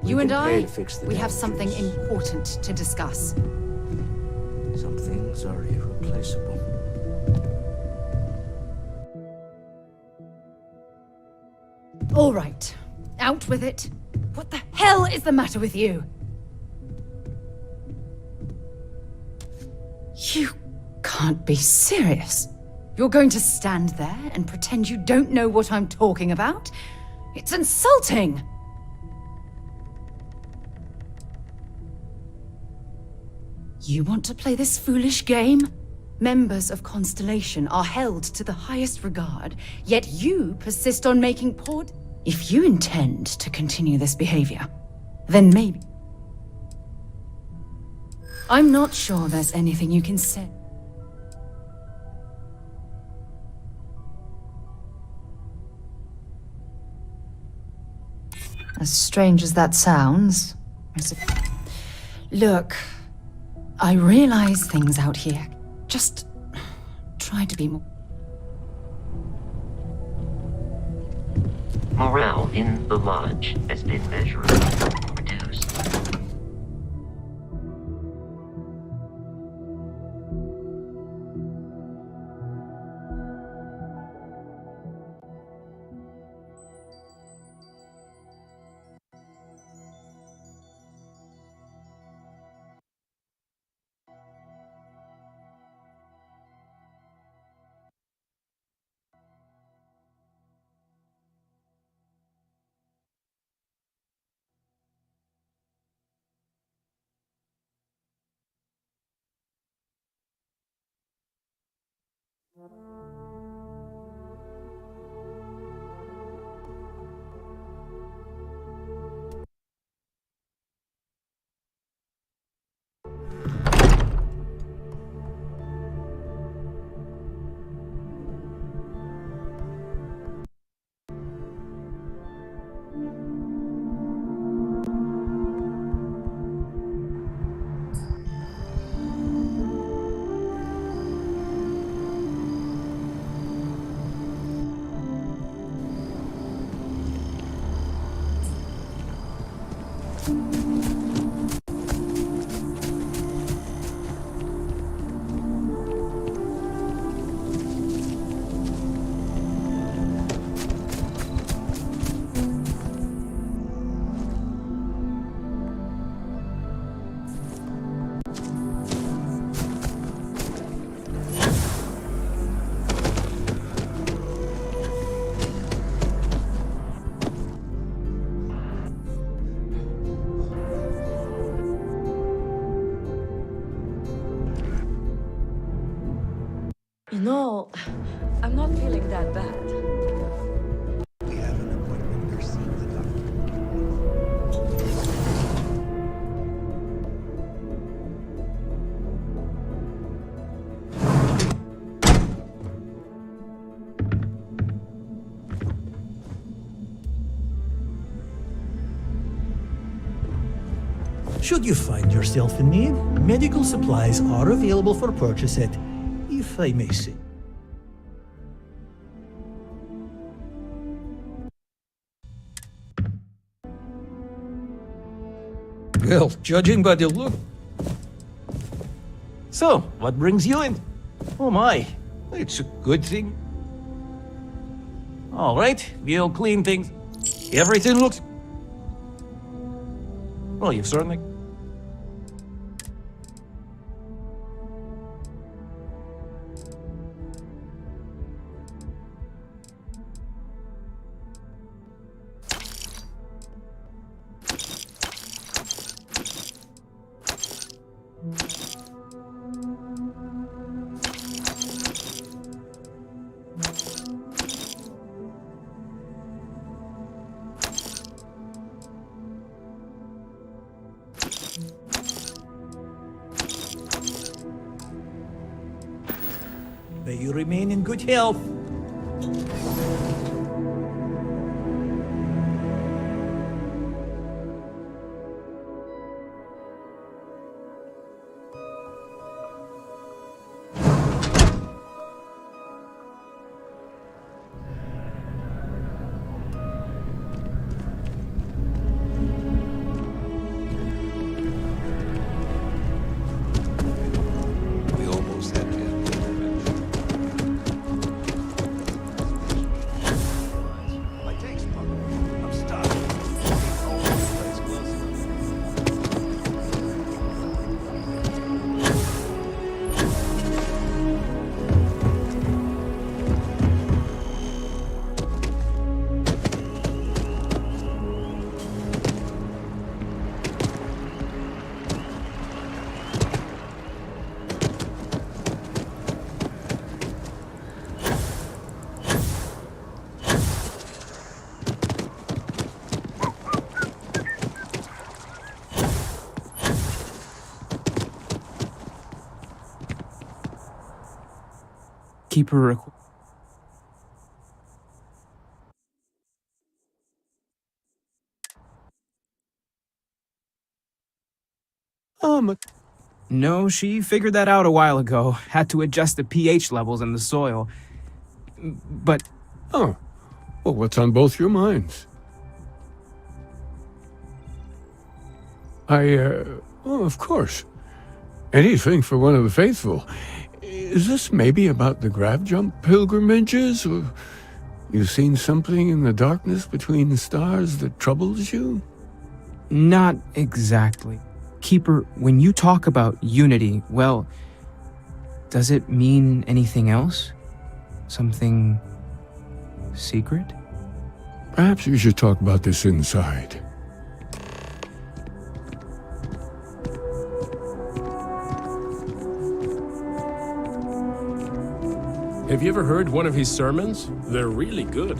You and I, we have damages. something important to discuss. Some things are irreplaceable. All right, out with it. What the hell is the matter with you? You can't be serious. You're going to stand there and pretend you don't know what I'm talking about? It's insulting! You want to play this foolish game? Members of Constellation are held to the highest regard, yet you persist on making poor... If you intend to continue this behavior, then maybe... I'm not sure there's anything you can say. As strange as that sounds, look, I realize things out here. Just try to be more... Morale in the lodge has been measurably reduced. No, I'm not feeling that bad. We have an appointment. You're seeing the doctor. Should you find yourself in need, medical supplies are available for purchase at, if I may say. Well, judging by the look. So, what brings you in? Oh my, it's a good thing. All right, we'll clean things. Everything looks... Well, you've certainly... May you remain in good health. Keeper. No, she figured that out a while ago. Had to adjust the pH levels in the soil. But Oh, well, what's on both your minds? Oh, of course. Anything for one of the faithful. Is this maybe about the grav jump pilgrimages? Or you've seen something in the darkness between the stars that troubles you? not exactly. Keeper, when you talk about unity, well, does it mean anything else? Something secret? Perhaps we should talk about this inside. Have you ever heard one of his sermons? They're really good.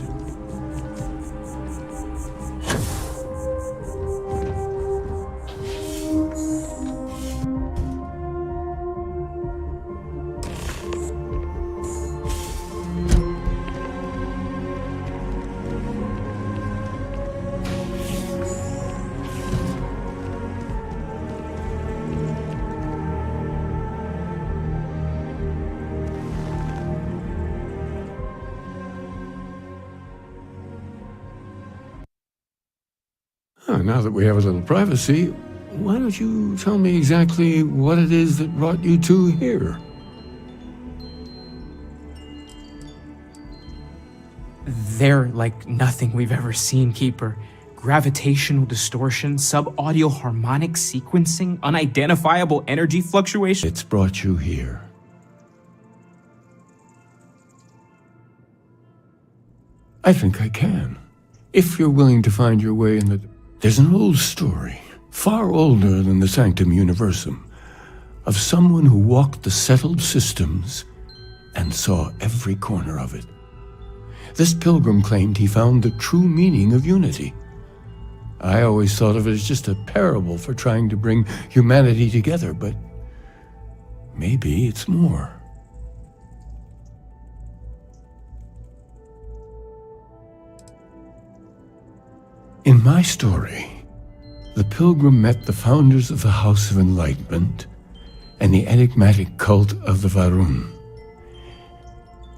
Now that we have a little privacy, why don't you tell me exactly what it is that brought you two here? They're like nothing we've ever seen, Keeper. Gravitational distortion, sub-audio harmonic sequencing, unidentifiable energy fluctuation. It's brought you here. I think I can. If you're willing to find your way in the... There's an old story, far older than the Sanctum Universum, of someone who walked the settled systems and saw every corner of it. This pilgrim claimed he found the true meaning of unity. I always thought of it as just a parable for trying to bring humanity together, but maybe it's more. In my story, the pilgrim met the founders of the House of Enlightenment and the enigmatic cult of the Varun,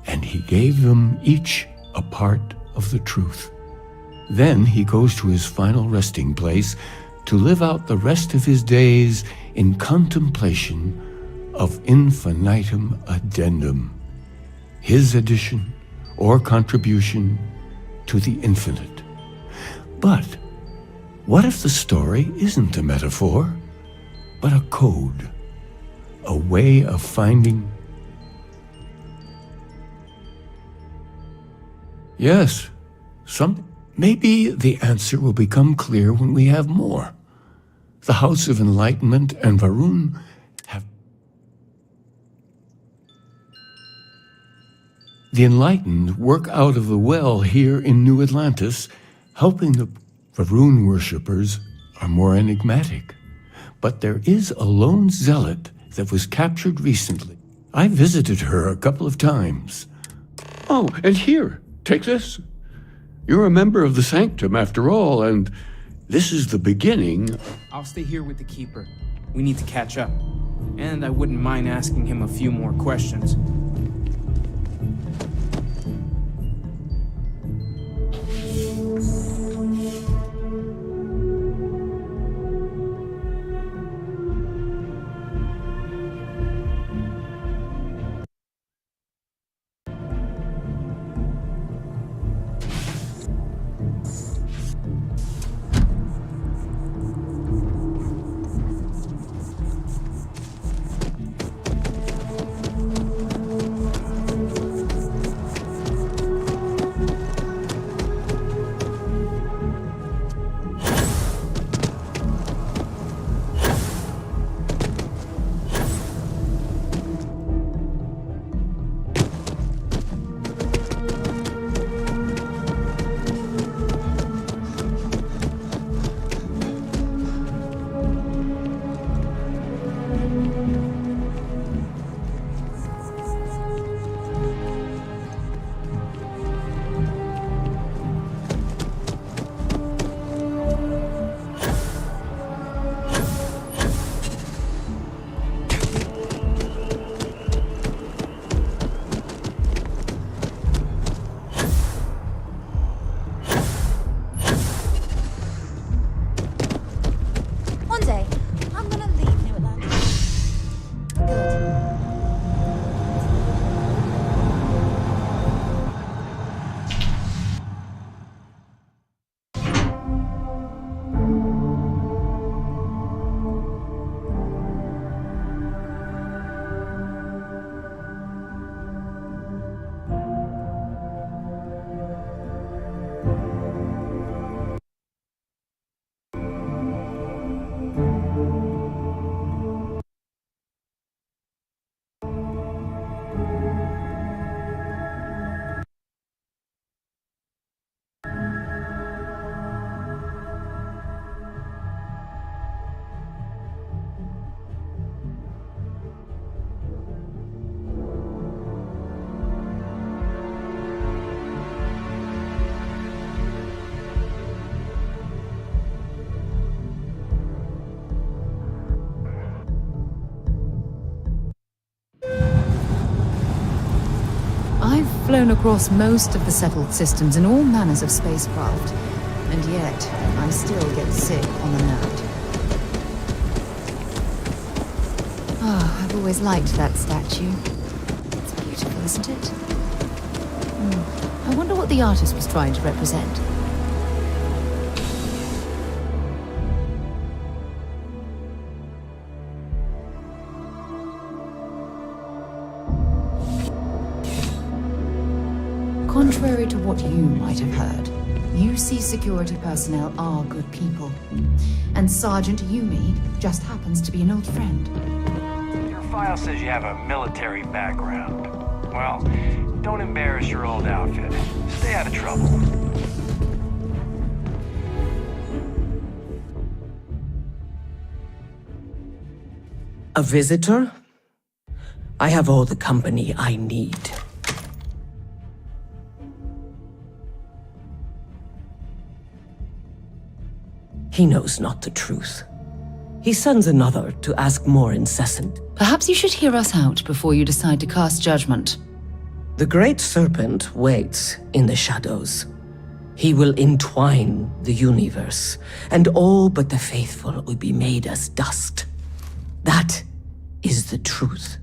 and he gave them each a part of the truth. Then he goes to his final resting place to live out the rest of his days in contemplation of infinitum addendum, his addition or contribution to the infinite. But what if the story isn't a metaphor, but a code, a way of finding... Yes, maybe the answer will become clear when we have more. The House of Enlightenment and Varun have... The Enlightened work out of the well here in New Atlantis, helping the Varun worshippers are more enigmatic. But there is a lone zealot that was captured recently. I visited her a couple of times. Oh, and here, take this. You're a member of the Sanctum after all, and this is the beginning. I'll stay here with the Keeper. We need to catch up. And I wouldn't mind asking him a few more questions. I've flown across most of the settled systems in all manners of spacecraft, and yet I still get sick on the nerd. Ah, I've always liked that statue. It's beautiful, isn't it? I wonder what the artist was trying to represent. Contrary to what you might have heard, UC security personnel are good people. And Sergeant Yumi just happens to be an old friend. Your file says you have a military background. Well, don't embarrass your old outfit. Stay out of trouble. A visitor? I have all the company I need. He knows not the truth. He sends another to ask more incessant. Perhaps you should hear us out before you decide to cast judgment. The Great Serpent waits in the shadows. He will entwine the universe, and all but the faithful will be made as dust. That is the truth.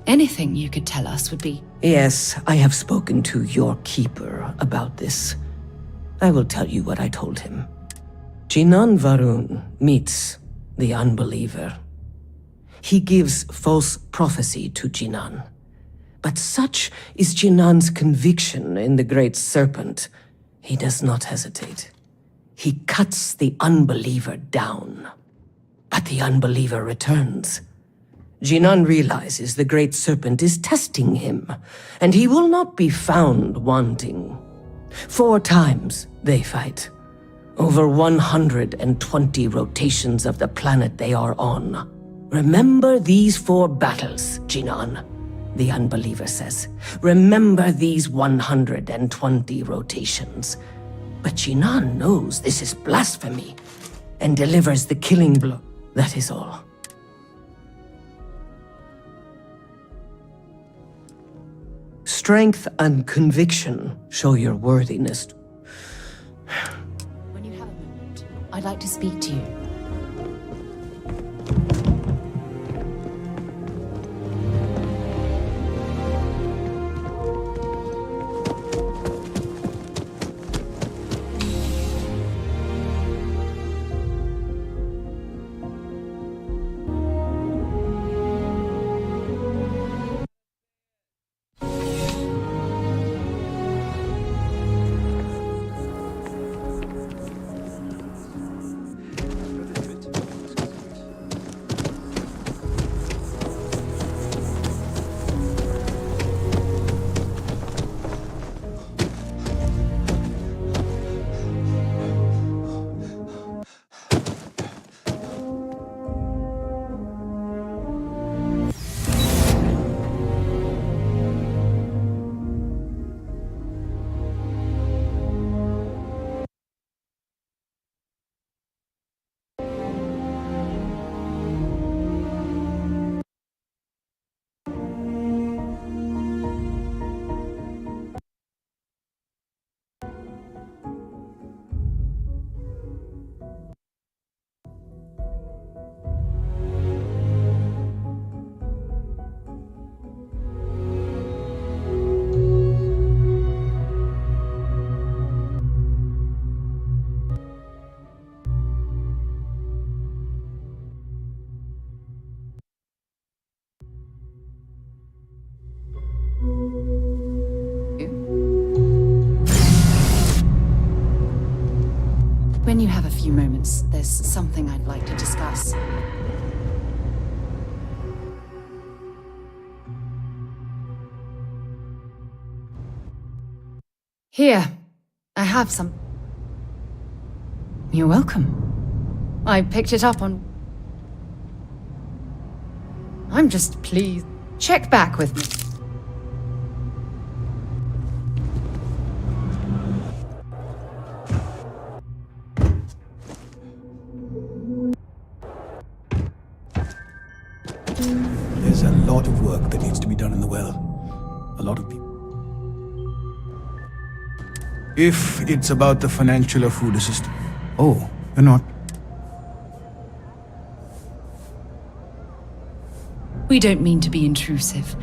Anything you could tell us would be... Yes, I have spoken to your keeper about this. I will tell you what I told him. Jinan Varun meets the unbeliever. He gives false prophecy to Jinan. But such is Jinan's conviction in the Great Serpent, he does not hesitate. He cuts the unbeliever down. But the unbeliever returns. Jinan realizes the Great Serpent is testing him, and he will not be found wanting. 4 times they fight. Over 120 rotations of the planet they are on. Remember these 4 battles, Jinan, the unbeliever says. Remember these 120 rotations. But Jinan knows this is blasphemy, and delivers the killing blow. That is all. Strength and conviction show your worthiness. When you have a moment, I'd like to speak to you. When you have a few moments, there's something I'd like to discuss. Here, I have some. You're welcome. I picked it up on... I'm just pleased. Check back with me. There's a lot of work that needs to be done in the well. A lot of people. If it's about the financial or food assistance. Oh, you're not. We don't mean to be intrusive.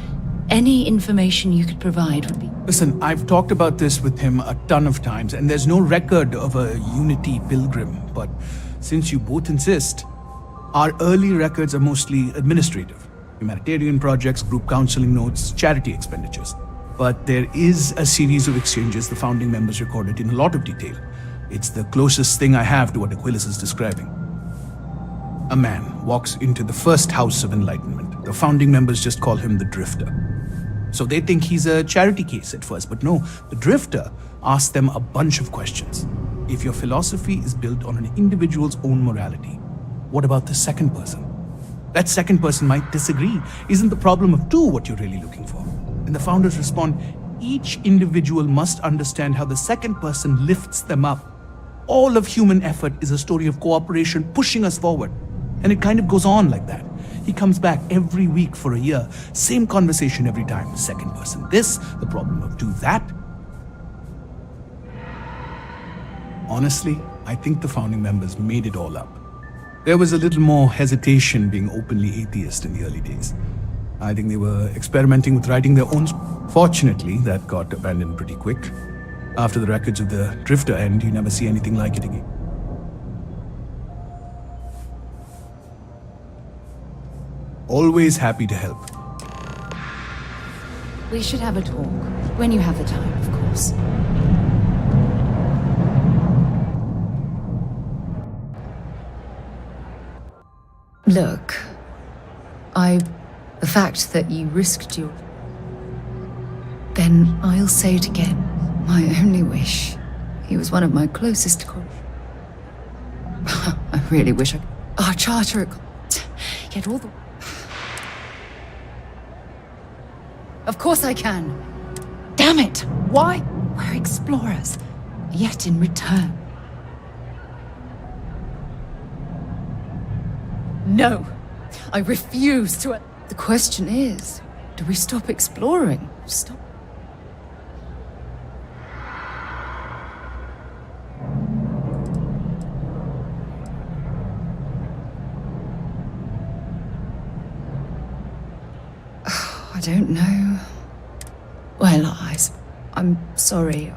Any information you could provide would be... Listen, I've talked about this with him a ton of times, and there's no record of a Unity pilgrim. But since you both insist, our early records are mostly administrative. Humanitarian projects, group counseling notes, charity expenditures. But there is a series of exchanges the founding members recorded in a lot of detail. It's the closest thing I have to what Aquilus is describing. A man walks into the first house of enlightenment. The founding members just call him the Drifter. So they think he's a charity case at first, but no, the Drifter asks them a bunch of questions. If your philosophy is built on an individual's own morality, what about the second person? That second person might disagree. Isn't the problem of two what you're really looking for? And the founders respond, each individual must understand how the second person lifts them up. All of human effort is a story of cooperation pushing us forward. And it kind of goes on like that. He comes back every week for a year. Same conversation every time. Second person this, the problem of two that. Honestly, I think the founding members made it all up. There was a little more hesitation being openly atheist in the early days. I think they were experimenting with writing their own. Fortunately, that got abandoned pretty quick. After the records of the Drifter end, you never see anything like it again. Always happy to help. We should have a talk. When you have the time, of course. Look, the fact that you risked your... Then I'll say it again. My only wish. He was one of my closest I really wish I... Our charter... Yet all the... Of course I can. Damn it! Why? We're explorers. Yet in return... No! I refuse to... The question is, do we stop exploring? Stop... I don't know. Well, I'm sorry.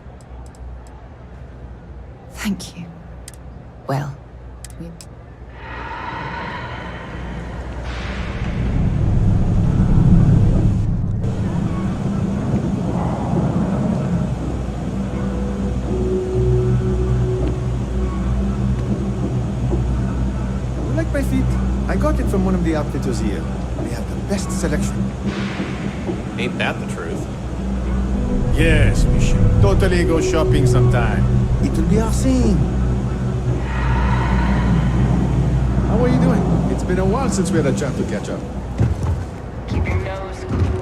Thank you. Well, we... You like my feet? I got it from one of the outfitters here. They have the best selection. Ain't that the truth? Yes, we should totally go shopping sometime. It will be our thing. How are you doing? It's been a while since we had a chance to catch up. Keep your nose clean.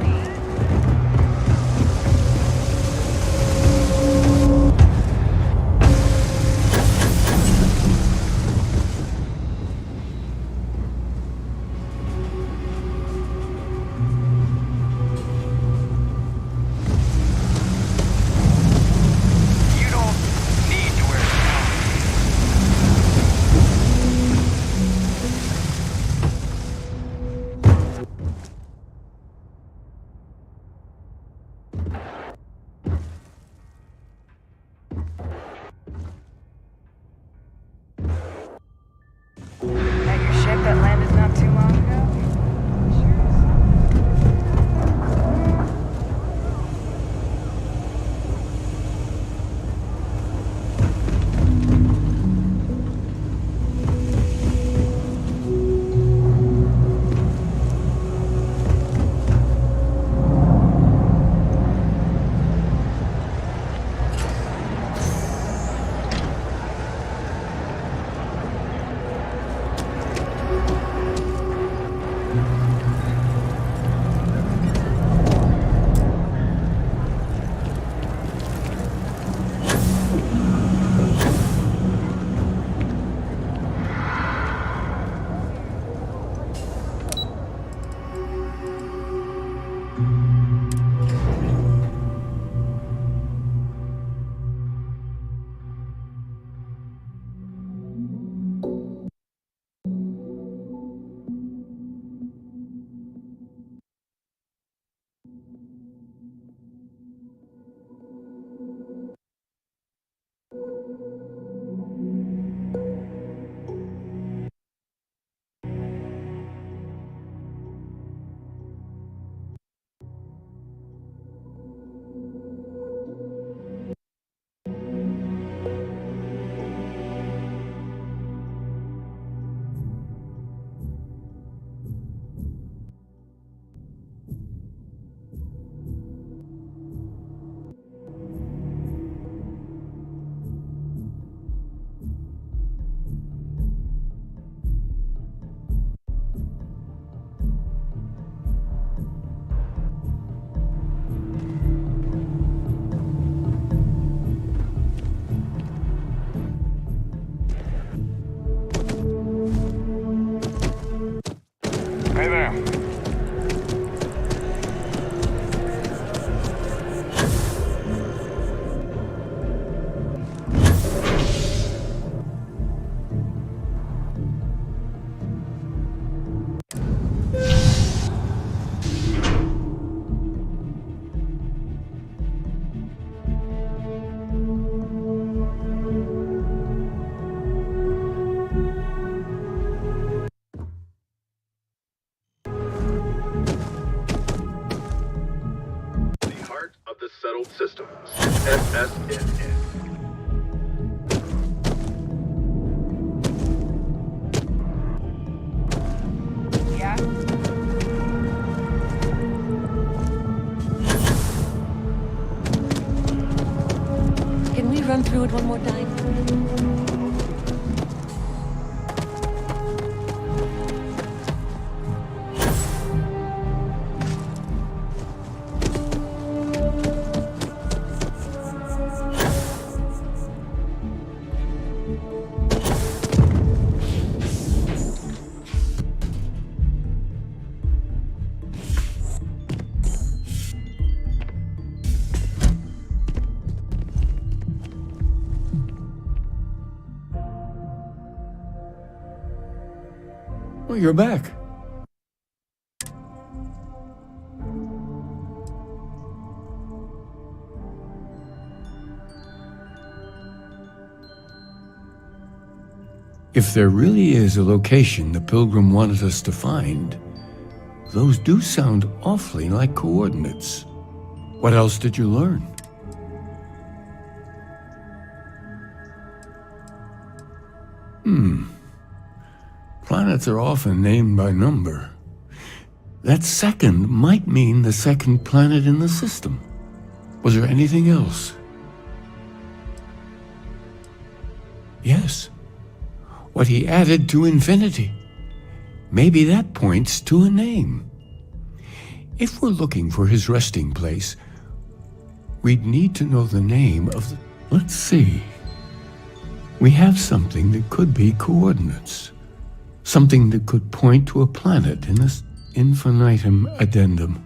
Hey there. The heart of the settled systems. SSNN. Yeah? Can we run through it one more time? Oh, you're back. If there really is a location the Pilgrim wanted us to find, those do sound awfully like coordinates. What else did you learn? Planets are often named by number. That second might mean the second planet in the system. Was there anything else? Yes. What he added to infinity. Maybe that points to a name. If we're looking for his resting place, we'd need to know the name of the... Let's see. We have something that could be coordinates. Something that could point to a planet in this infinitum addendum.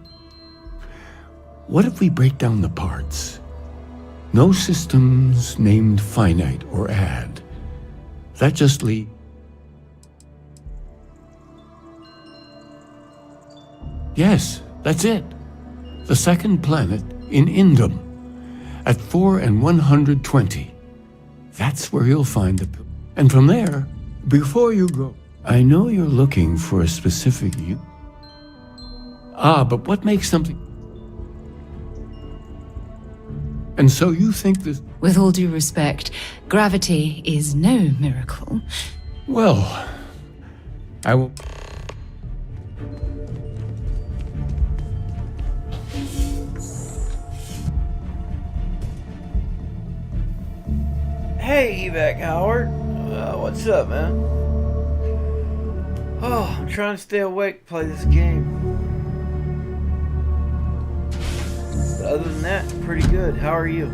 What if we break down the parts? No systems named finite or add. That just leaves... Yes, that's it. The second planet in Indum, at 4 and 120. That's where you'll find the... And from there, before you go... I know you're looking for a specific... but what makes something... And so you think this... With all due respect, gravity is no miracle. Well, I will... Hey, Evac Howard. What's up, man? Oh, I'm trying to stay awake to play this game. But other than that, pretty good. How are you?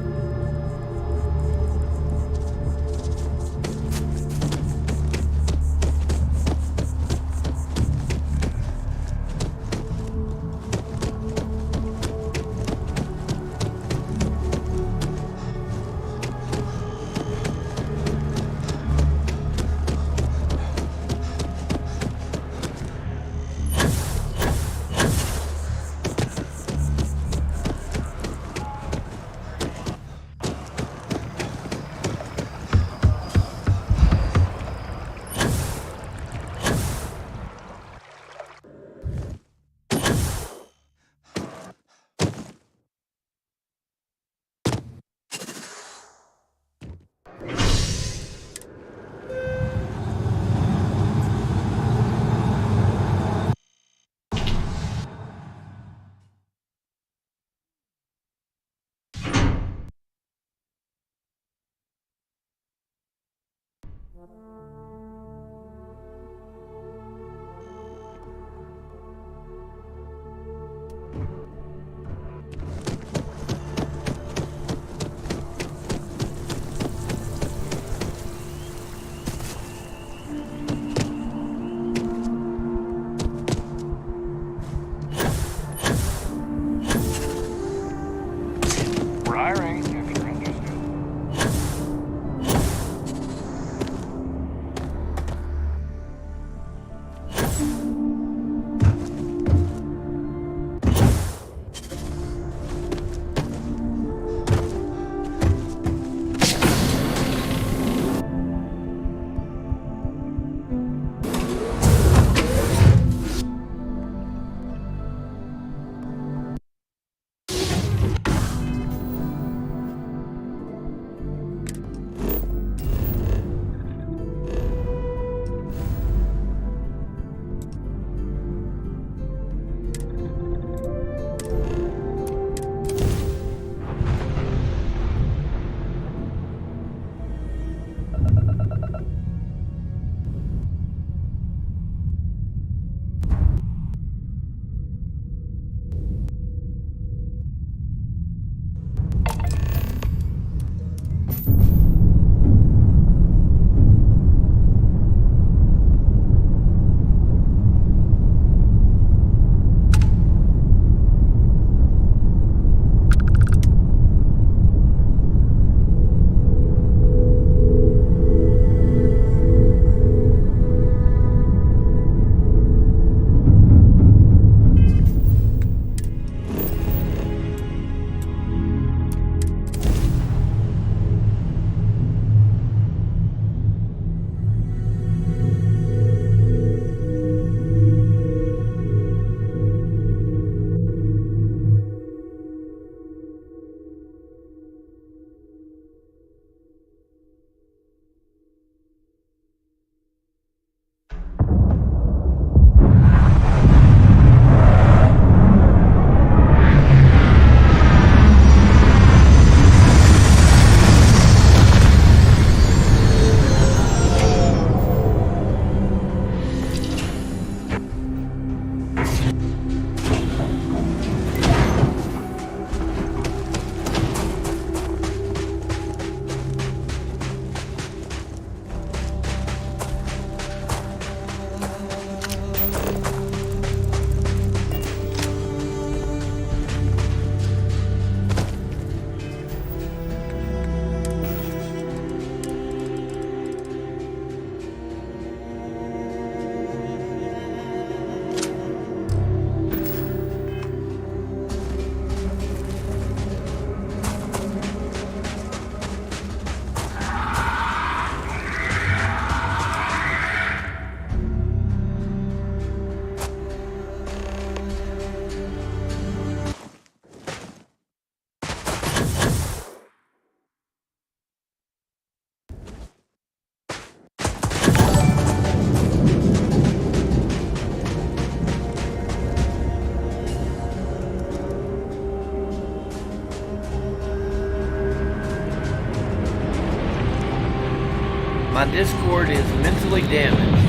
My Discord is mentally damaged.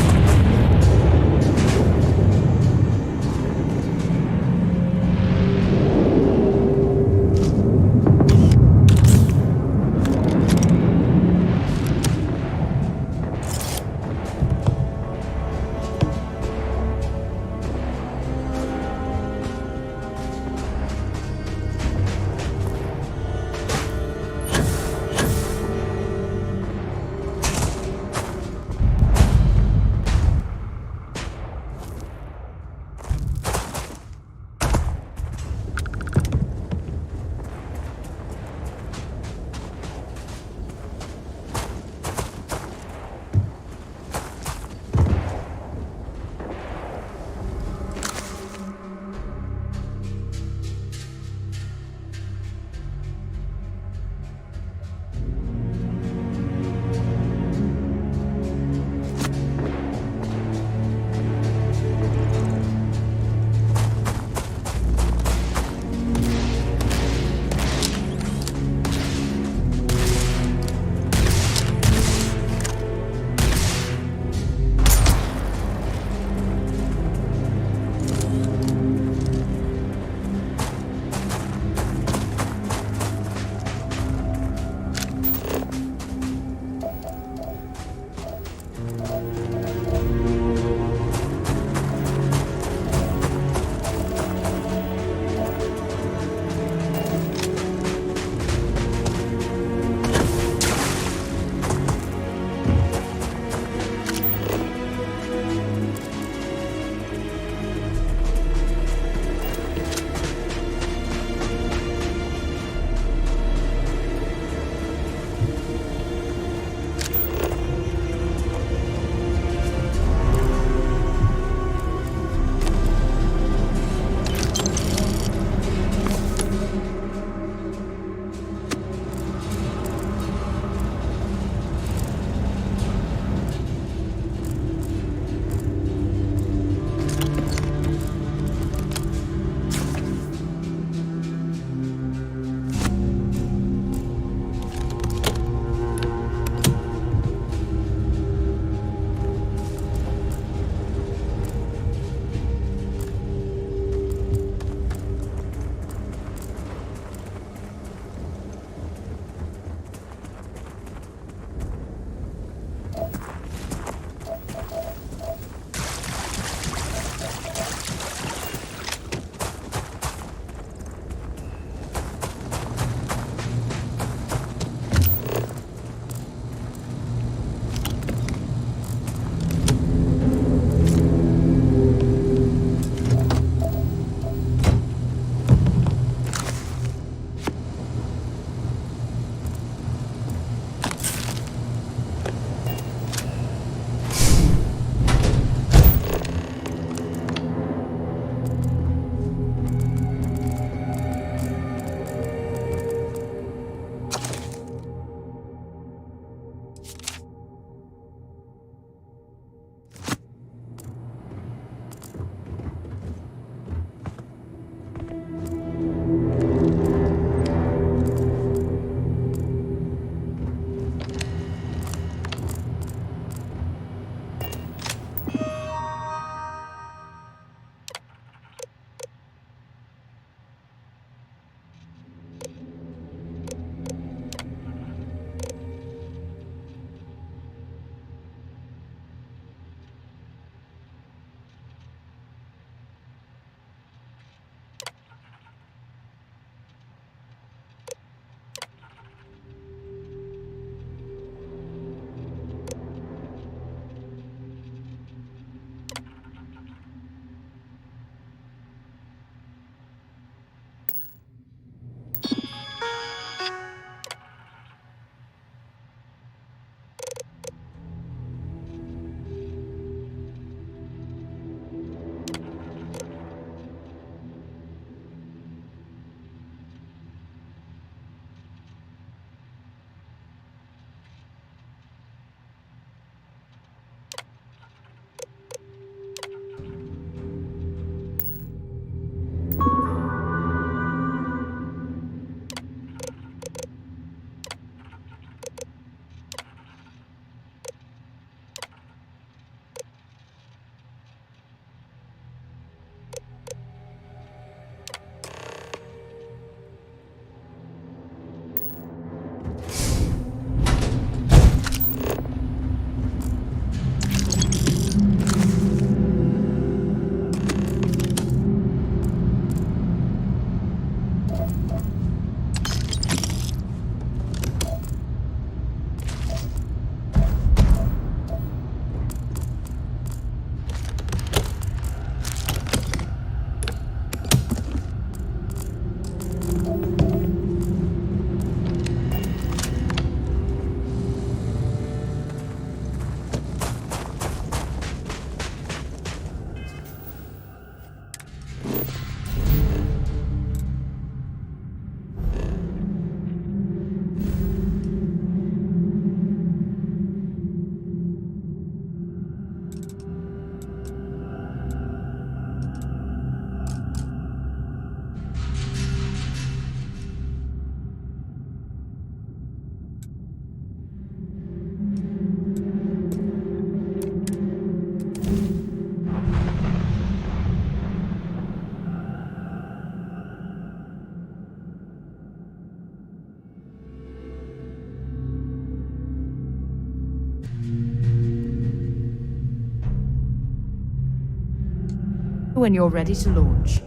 when you're ready to launch.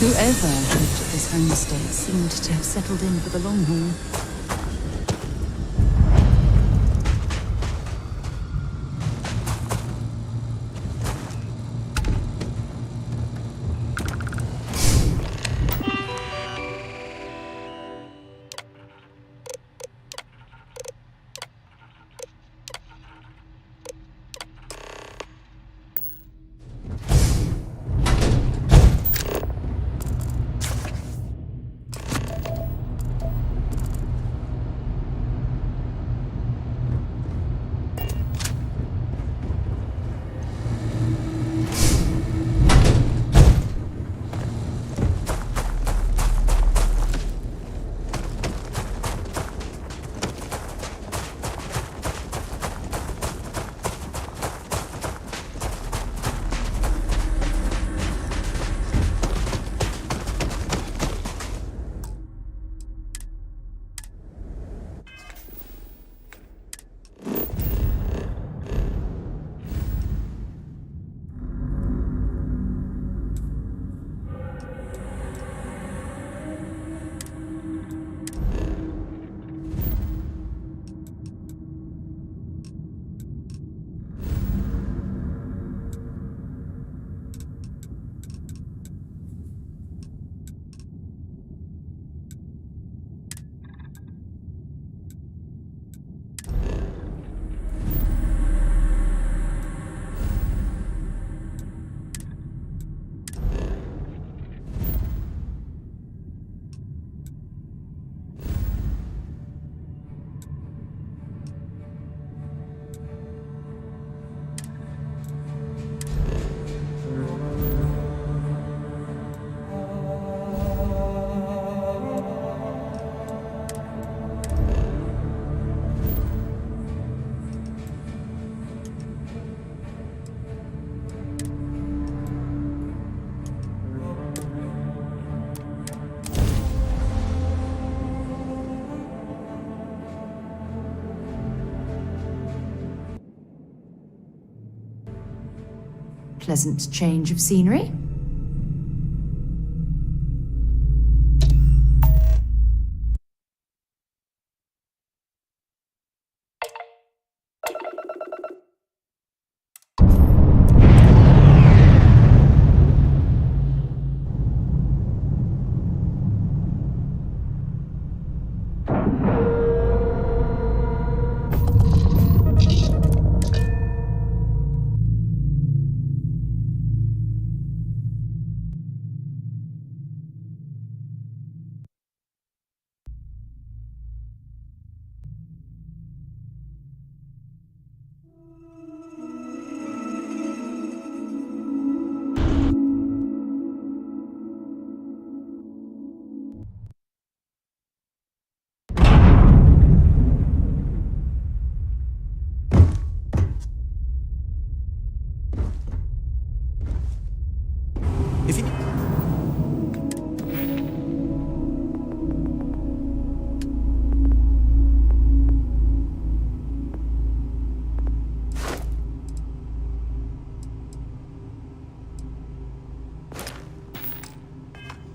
Whoever lived at this homestead seemed to have settled in for the long haul. pleasant change of scenery. If you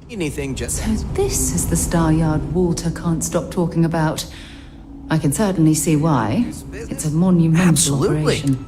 anything, just So this is the Star Yard Walter can't stop talking about. I can certainly see why. It's a monumental Absolutely. operation.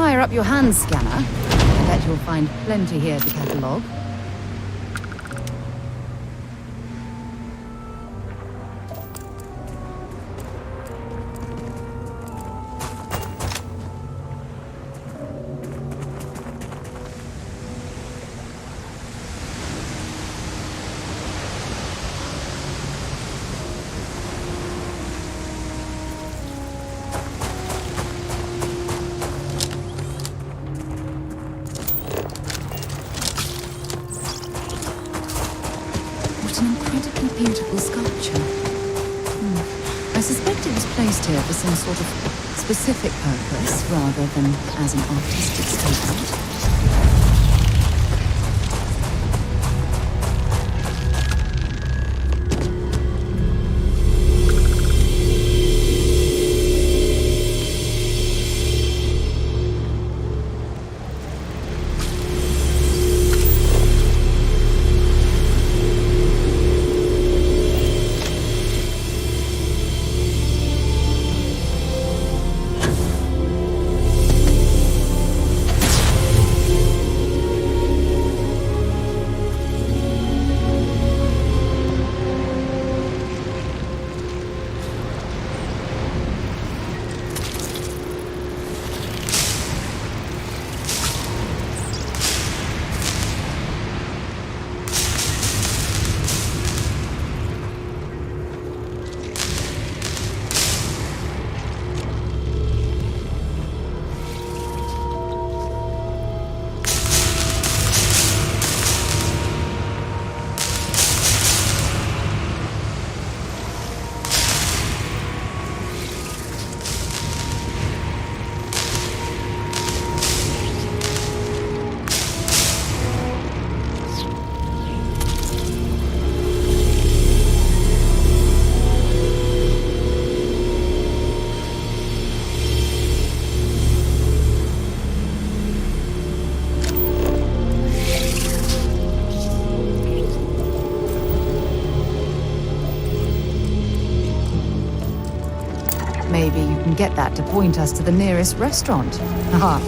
fire up your hand scanner. I bet you'll find plenty here to catalogue. Beautiful sculpture. I suspect it was placed here for some sort of specific purpose rather than as an artistic statement. Maybe you can get that to point us to the nearest restaurant. Haha.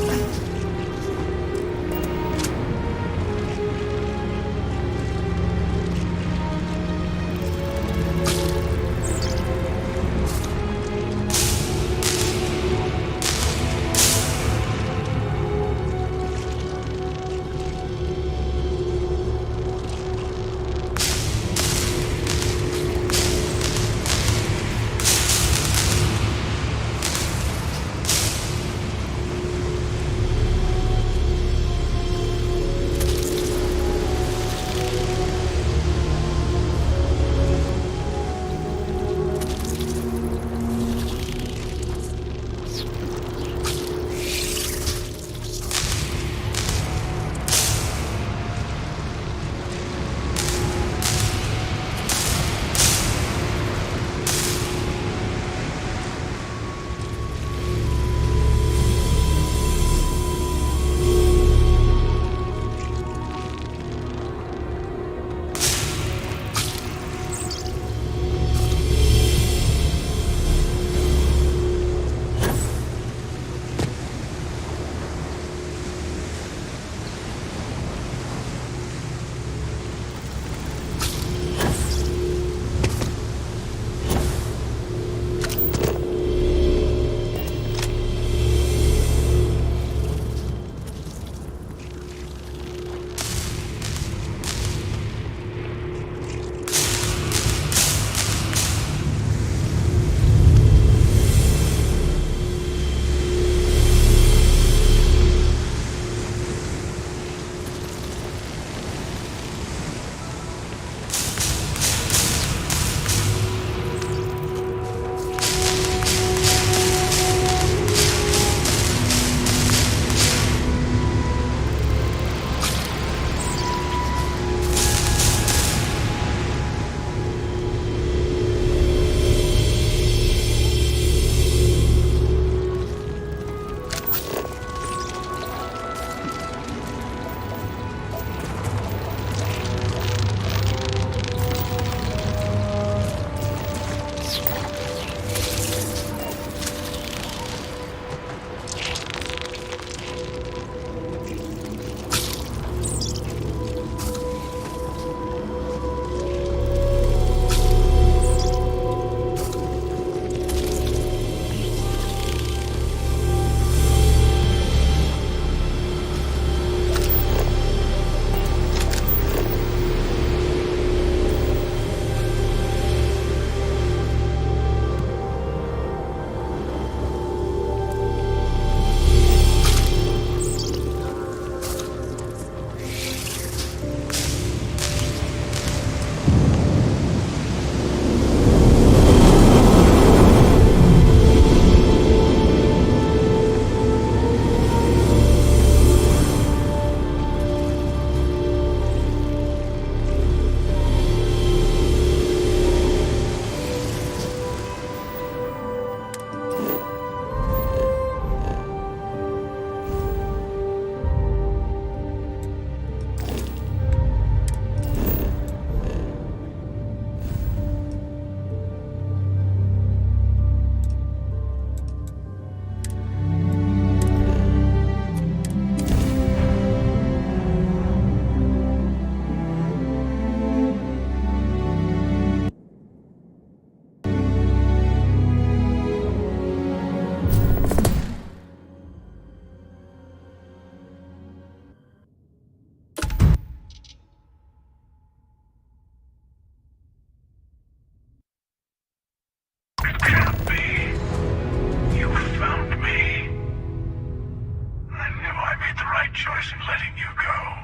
right choice in letting you go.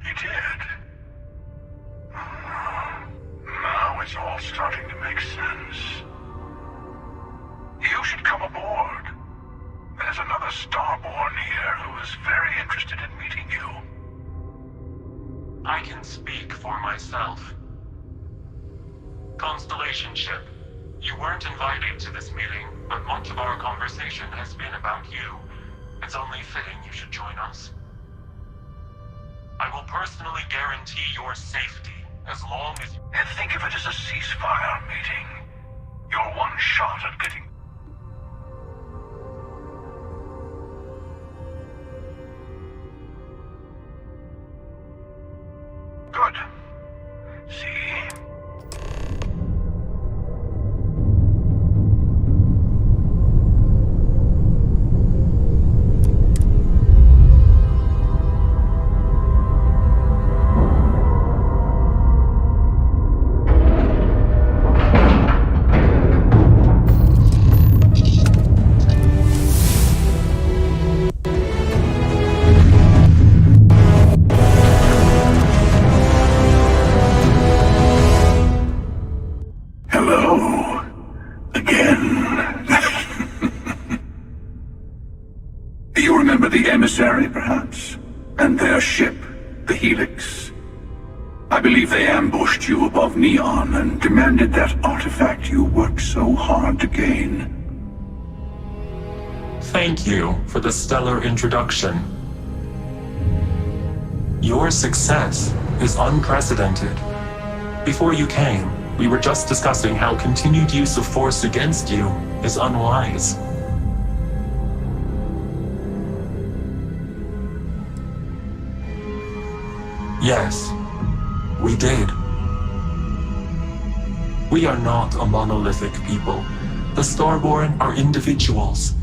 He did. Now it's all starting to make sense. You should come aboard. There's another Starborn here who is very interested in meeting you. I can speak for myself. Constellation ship, you weren't invited to this meeting, but much of our conversation has been about you. It's only fitting you should join us. I will personally guarantee your safety as long as you... And think of it as a ceasefire meeting. You're one shot at getting... Good. See? Hello. Again. You remember the emissary, perhaps? And their ship, the Helix? I believe they ambushed you above Neon and demanded that artifact you worked so hard to gain. Thank you for the stellar introduction. Your success is unprecedented. Before you came, we were just discussing how continued use of force against you is unwise. Yes, we did. We are not a monolithic people. The Starborn are individuals.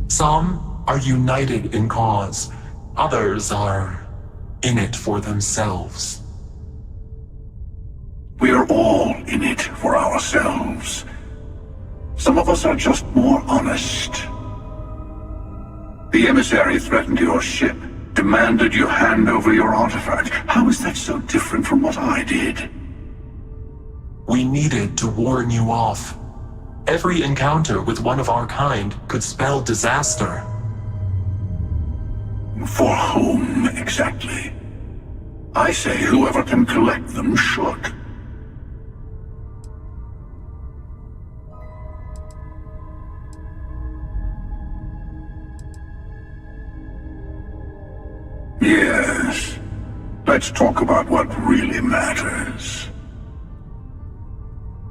Some are united in cause. Others are in it for themselves. We are all in it for ourselves. Some of us are just more honest. The emissary threatened your ship, demanded you hand over your artifact. How is that so different from what I did? We needed to warn you off. Every encounter with one of our kind could spell disaster. For whom, exactly? I say whoever can collect them should. Yes. Let's talk about what really matters.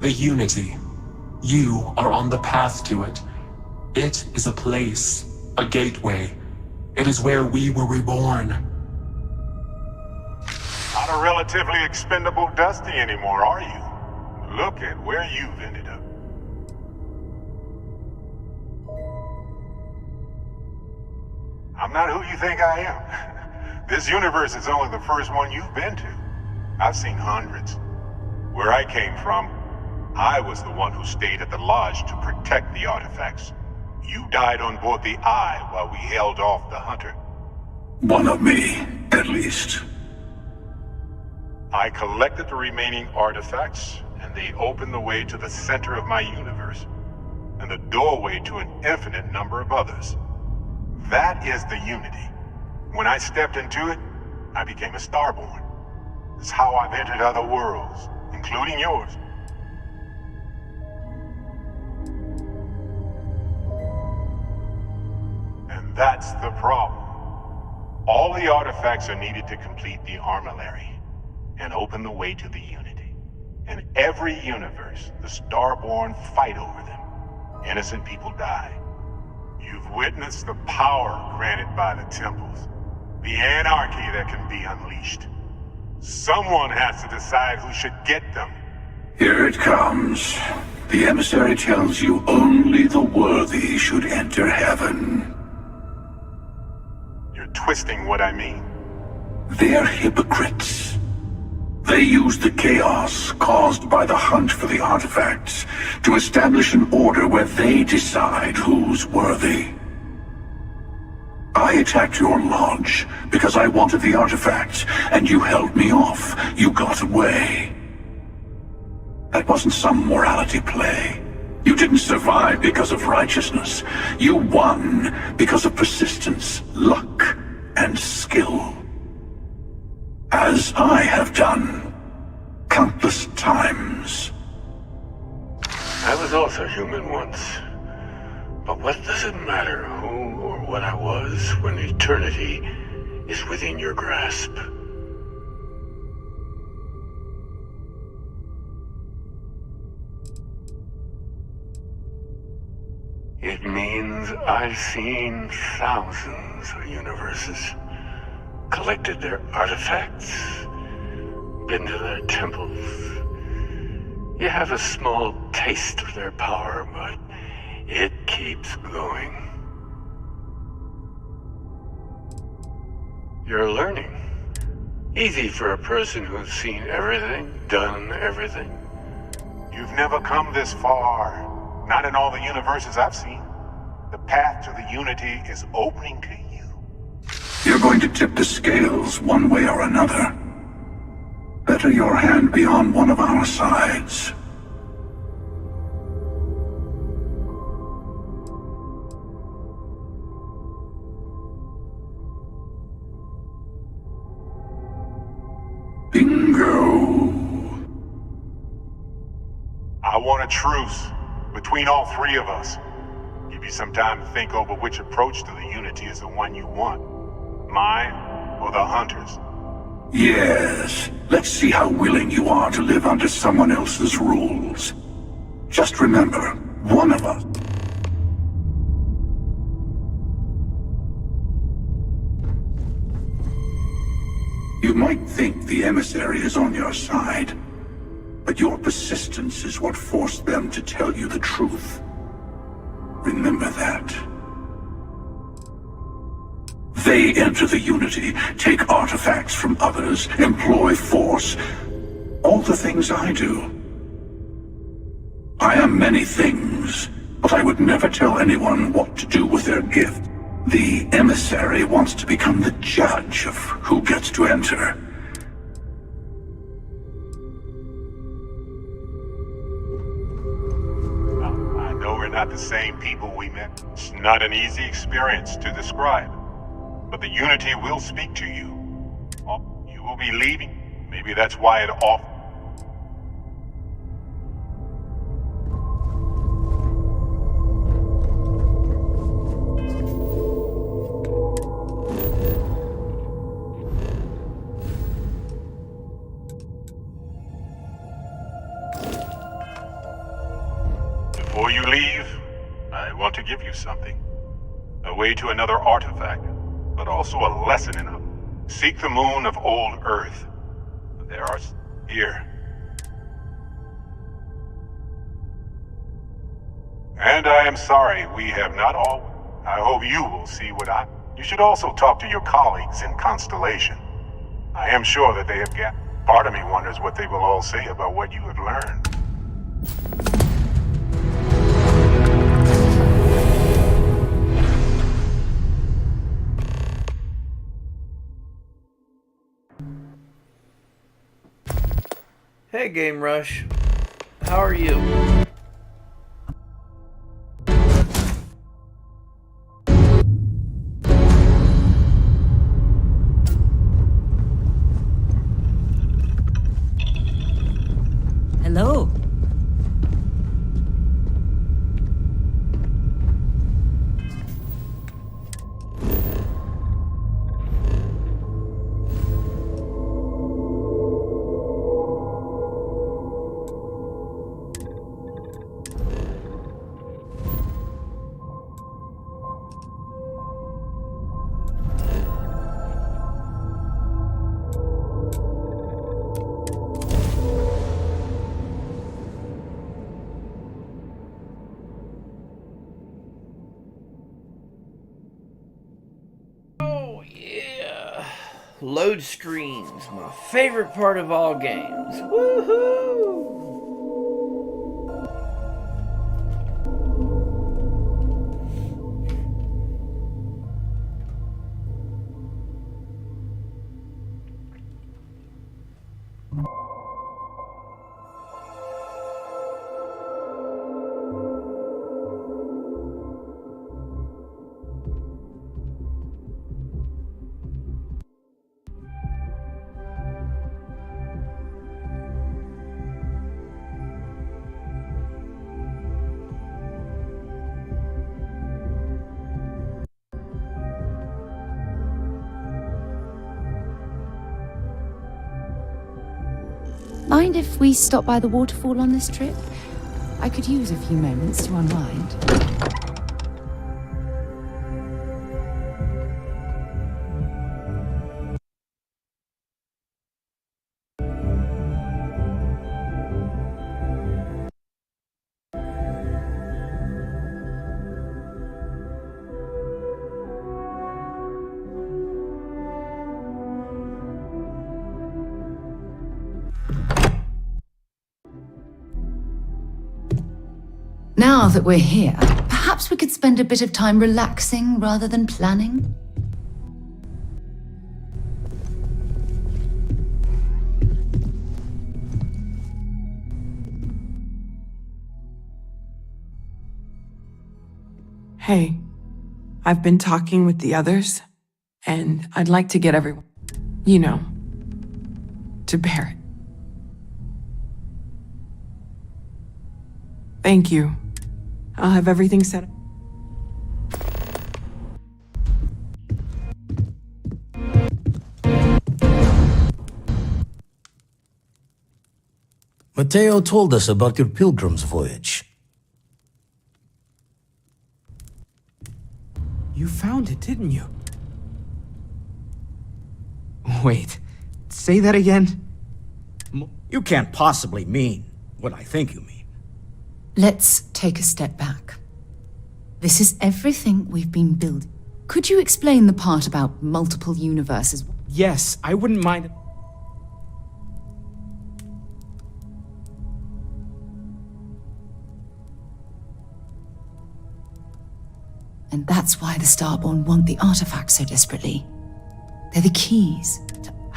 The Unity. You are on the path to it. It is a place, a gateway. It is where we were reborn. Not a relatively expendable Dusty anymore, are you? Look at where you've ended up. I'm not who you think I am. This universe is only the first one you've been to. I've seen hundreds. Where I came from, I was the one who stayed at the lodge to protect the artifacts. You died on board the Eye while we held off the Hunter. One of me, at least. I collected the remaining artifacts, and they opened the way to the center of my universe, and the doorway to an infinite number of others. That is the Unity. When I stepped into it, I became a Starborn. It's how I've entered other worlds, including yours. And that's the problem. All the artifacts are needed to complete the armillary and open the way to the Unity. In every universe, the Starborn fight over them. Innocent people die. You've witnessed the power granted by the temples, the anarchy that can be unleashed. Someone has to decide who should get them. Here it comes. The emissary tells you only the worthy should enter heaven. You're twisting what I mean. They're hypocrites. They use the chaos caused by the hunt for the artifacts to establish an order where they decide who's worthy. I attacked your lodge because I wanted the artifacts, and you held me off. You got away. That wasn't some morality play. You didn't survive because of righteousness. You won because of persistence, luck, and skill. As I have done countless times. I was also human once. But what does it matter who or what I was when eternity is within your grasp? It means I've seen thousands of universes, collected their artifacts, been to their temples. You have a small taste of their power, but it keeps going. You're learning. Easy for a person who's seen everything, done everything. You've never come this far. Not in all the universes I've seen. The path to the Unity is opening to you. You're going to tip the scales one way or another. Better your hand be on one of our sides. Bingo. I want a truce between all three of us. Give you some time to think over which approach to the Unity is the one you want. Mine or the Hunters? Yes. Let's see how willing you are to live under someone else's rules. Just remember, one of us. You might think the emissary is on your side, but your persistence is what forced them to tell you the truth. Remember that. They enter the Unity, take artifacts from others, employ force. All the things I do. I am many things, but I would never tell anyone what to do with their gift. The emissary wants to become the judge of who gets to enter. I know we're not the same people we met. It's not an easy experience to describe. But the Unity will speak to you. You will be leaving. Maybe that's why it off. Before you leave, I want to give you something. A way to another artifact, but also a lesson in it. Seek the moon of old Earth. There are here. And I am sorry we have not all. I hope you will see what I... You should also talk to your colleagues in Constellation. I am sure that they have got... Part of me wonders what they will all say about what you have learned. Hey, Game Rush. How are you? Hello. Load screens, my favorite part of all games. Woohoo! Mind if we stop by the waterfall on this trip? I could use a few moments to unwind. Now that we're here, perhaps we could spend a bit of time relaxing rather than planning? Hey, I've been talking with the others, and I'd like to get everyone, to Barrett. Thank you. I'll have everything set up. Mateo told us about your pilgrim's voyage. You found it, didn't you? Wait, say that again? You can't possibly mean what I think you mean. Let's take a step back. This is everything we've been building. Could you explain the part about multiple universes? Yes, I wouldn't mind. And that's why the Starborn want the artifacts so desperately. They're the keys.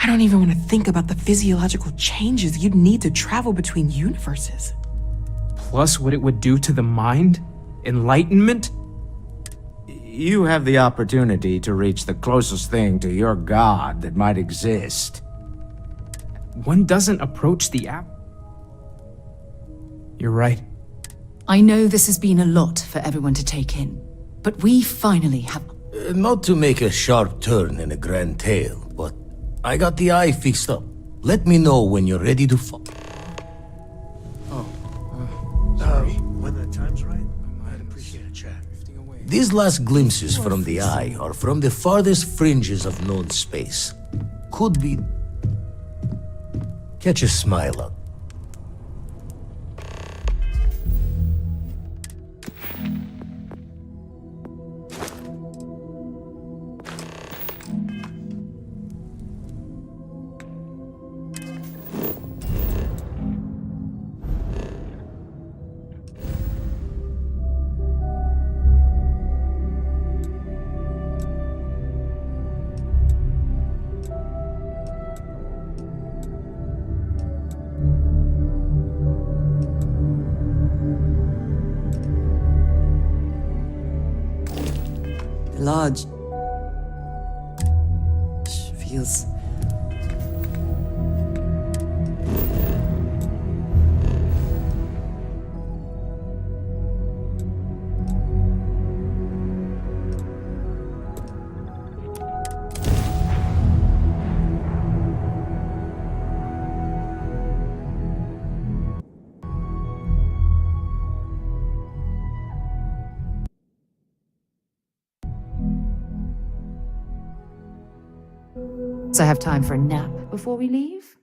I don't even want to think about the physiological changes you'd need to travel between universes. Plus what it would do to the mind? Enlightenment? You have the opportunity to reach the closest thing to your god that might exist. One doesn't approach the app. You're right. I know this has been a lot for everyone to take in, but we finally have... Not to make a sharp turn in a grand tale, but I got the eye fixed up. Let me know when you're ready to fall. When the time's right, I'd appreciate a chat. These last glimpses from the eye are from the farthest fringes of known space. Could be... Catch a smile up. Lodge feels... So I have time for a nap before we leave?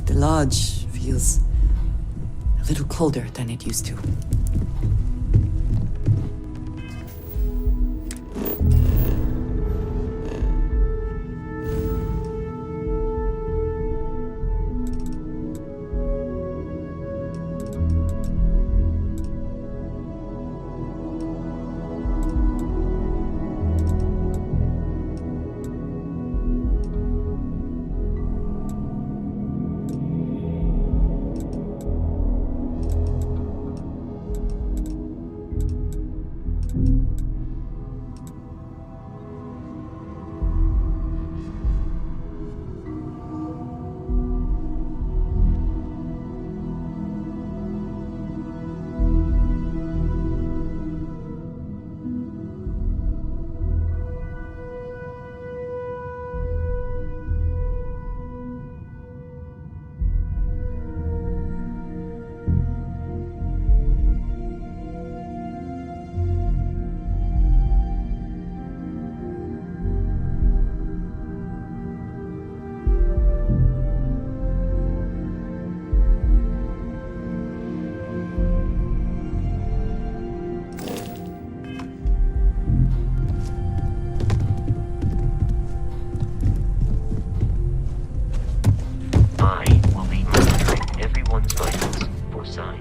The lodge feels a little colder than it used to. I will be monitoring everyone's vitals for signs.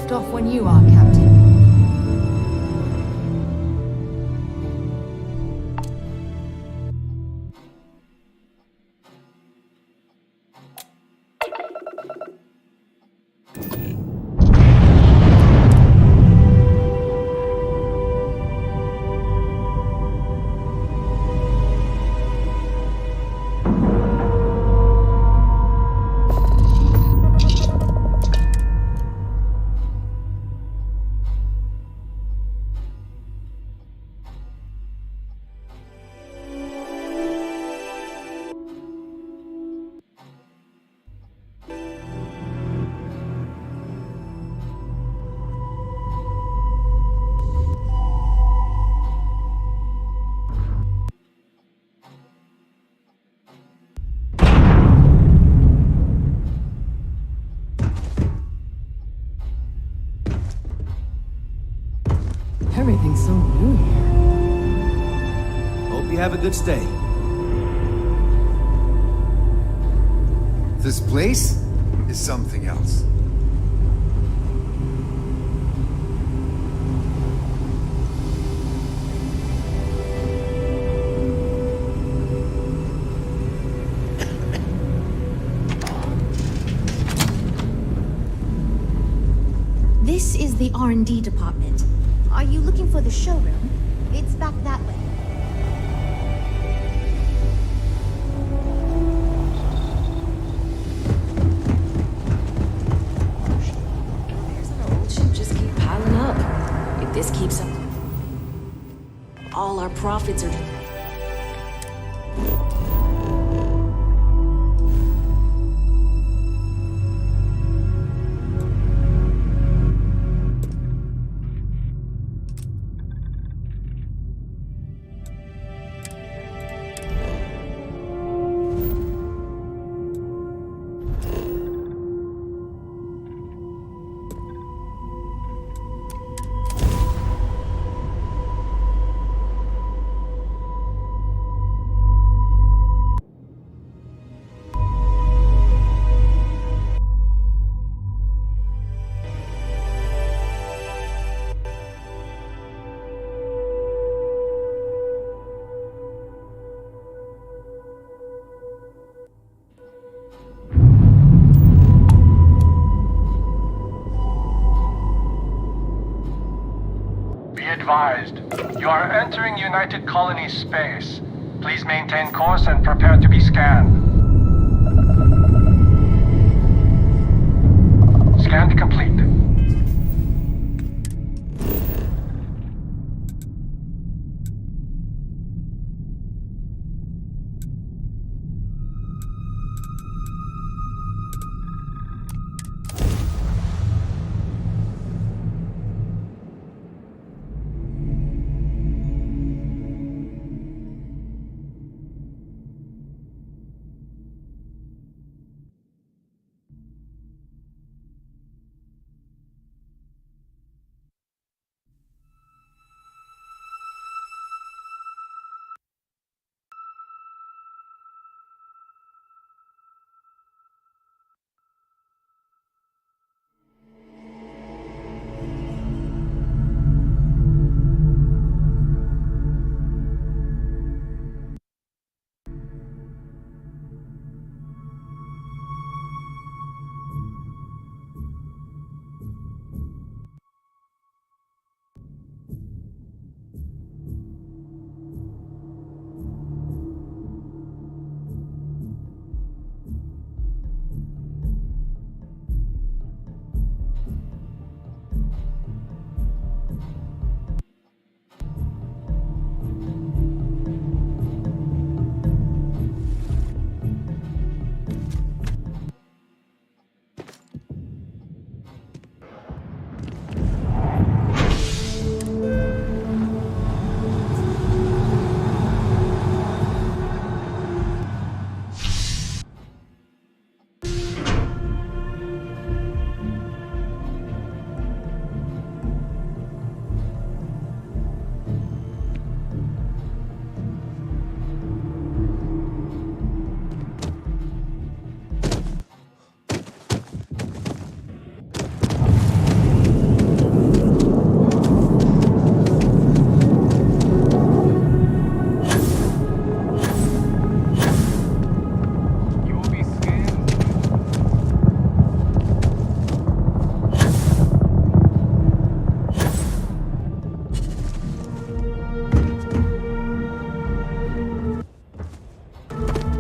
Off when you are, Captain. Everything's so new here. Hope you have a good stay. This place is something else. This is the R&D department. Are you looking for the showroom? It's back that way. Should just keep piling up. If this keeps up, all our profits are... Be advised, you are entering United Colony space. Please maintain course and prepare to be scanned. Scan complete.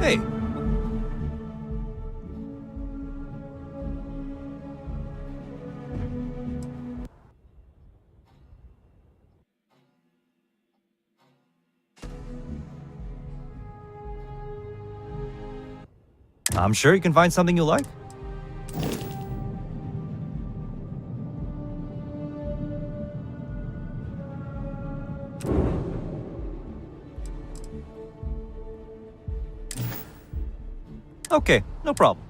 Hey. I'm sure you can find something you like. Okay, no problem.